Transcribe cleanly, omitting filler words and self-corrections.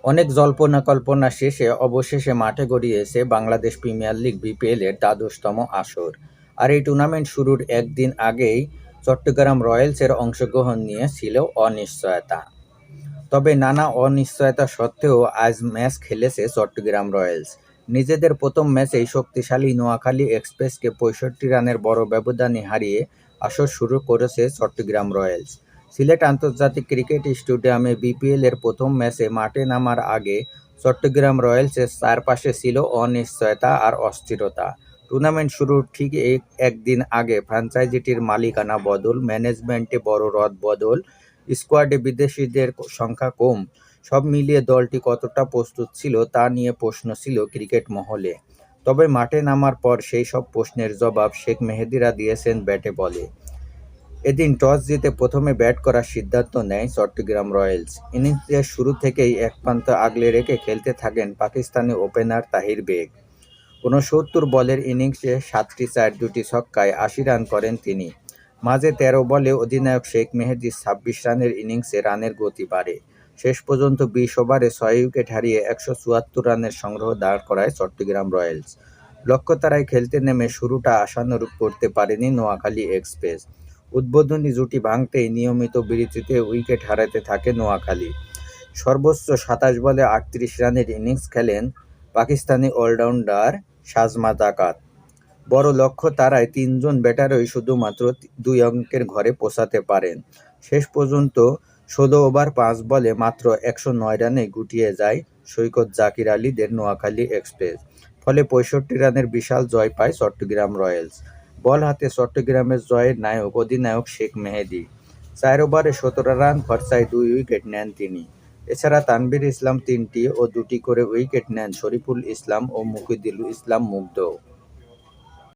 অনেক জল্পনা-কল্পনা শেষে অবশেষে মাঠে গড়িয়েছে বাংলাদেশ প্রিমিয়ার লিগ বিপিএলের দ্বাদশতম আসর। আর এই টুর্নামেন্ট শুরুর একদিন আগেই চট্টগ্রাম রয়্যালসের অংশগ্রহণ নিয়ে ছিল অনিশ্চয়তা। তবে নানা অনিশ্চয়তা সত্ত্বেও আজ ম্যাচ খেলেছে চট্টগ্রাম রয়্যালস। নিজেদের প্রথম ম্যাচেই শক্তিশালী নোয়াখালী এক্সপ্রেসকে ৬৫ রানের বড় ব্যবধানে হারিয়ে আসর শুরু করেছে চট্টগ্রাম রয়্যালস। সিলেট আন্তর্জাতিক ক্রিকেট স্টেডিয়ামে বিপিএলের প্রথম ম্যাচে মাঠে নামার আগে চট্টগ্রাম রয়্যালসের চারপাশে ছিল অনিশ্চয়তা আর অস্থিরতা। টুর্নামেন্ট শুরুর ঠিক একদিন আগে ফ্র্যাঞ্চাইজিটির মালিকানা বদল, ম্যানেজমেন্টে বড় রদবদল, স্কোয়াডে বিদেশিদের সংখ্যা কম, সব মিলিয়ে দলটি কতটা প্রস্তুত ছিল তা নিয়ে প্রশ্ন ছিল ক্রিকেট মহলে। তবে মাঠে নামার পর সেই সব প্রশ্নের জবাব শেখ মেহেদীরা দিয়েছেন ব্যাটে বলে। এদিন টস জিতে প্রথমে ব্যাট করার সিদ্ধান্ত নেয় চট্টগ্রাম রয়্যালস। ইনিংসের শুরু থেকেই এক প্রান্ত আগলে রেখে খেলতে থাকেন পাকিস্তানি ওপেনার তাহির বেগ। ৬৯ বলের ইনিংসে ৭টি চার, ২টি ছক্কায় ৮০ রান করেন তিনি। মাঝে ১৩ বলে অধিনায়ক শেখ মেহেদীর ২৬ রানের ইনিংসে রানের গতি বাড়ে। শেষ পর্যন্ত ২০ ওভারে ৬ উইকেট হারিয়ে ১৭৪ রানের সংগ্রহ দাঁড় করায় চট্টগ্রাম রয়্যালস। লক্ষ্যতারায় খেলতে নেমে শুরুটা আশানুরূপ করতে পারেনি নোয়াখালী এক্সপ্রেস। উদ্বোধনী জুটি ভাঙতেই নিয়মিত বিরতিতে উইকেট হারাতে থাকে নোয়াখালী। সর্বোচ্চ ২৭ বলে ৩৮ রানের ইনিংস খেলেন পাকিস্তানি অলরাউন্ডার সাজমা জাকাত। বড় লক্ষ্য তারায় ৩ জন ব্যাটারই শুধুমাত্র ২ অঙ্কের ঘরে পৌঁছাতে পারেন। শেষ পর্যন্ত ১৬ ওভার ৫ বলে মাত্র ১০৯ রানে গুটিয়ে যায় সৈকত জাকির আলীদের নোয়াখালী এক্সপ্রেস। ফলে ৬৫ রানের বিশাল জয় পায় চট্টগ্রাম রয়্যালস। বল হাতে চট্টগ্রামের জয়ের নায়ক অধিনায়ক শেখ মেহেদী। ৪ ওভারে ১৭ রান খরচায় ২ উইকেট নেন তিনি। এছাড়া তানভীর ইসলাম ৩টি ও ২টি করে উইকেট নেন শরীফুল ইসলাম ও মুফিদুল ইসলাম মুগ্ধ।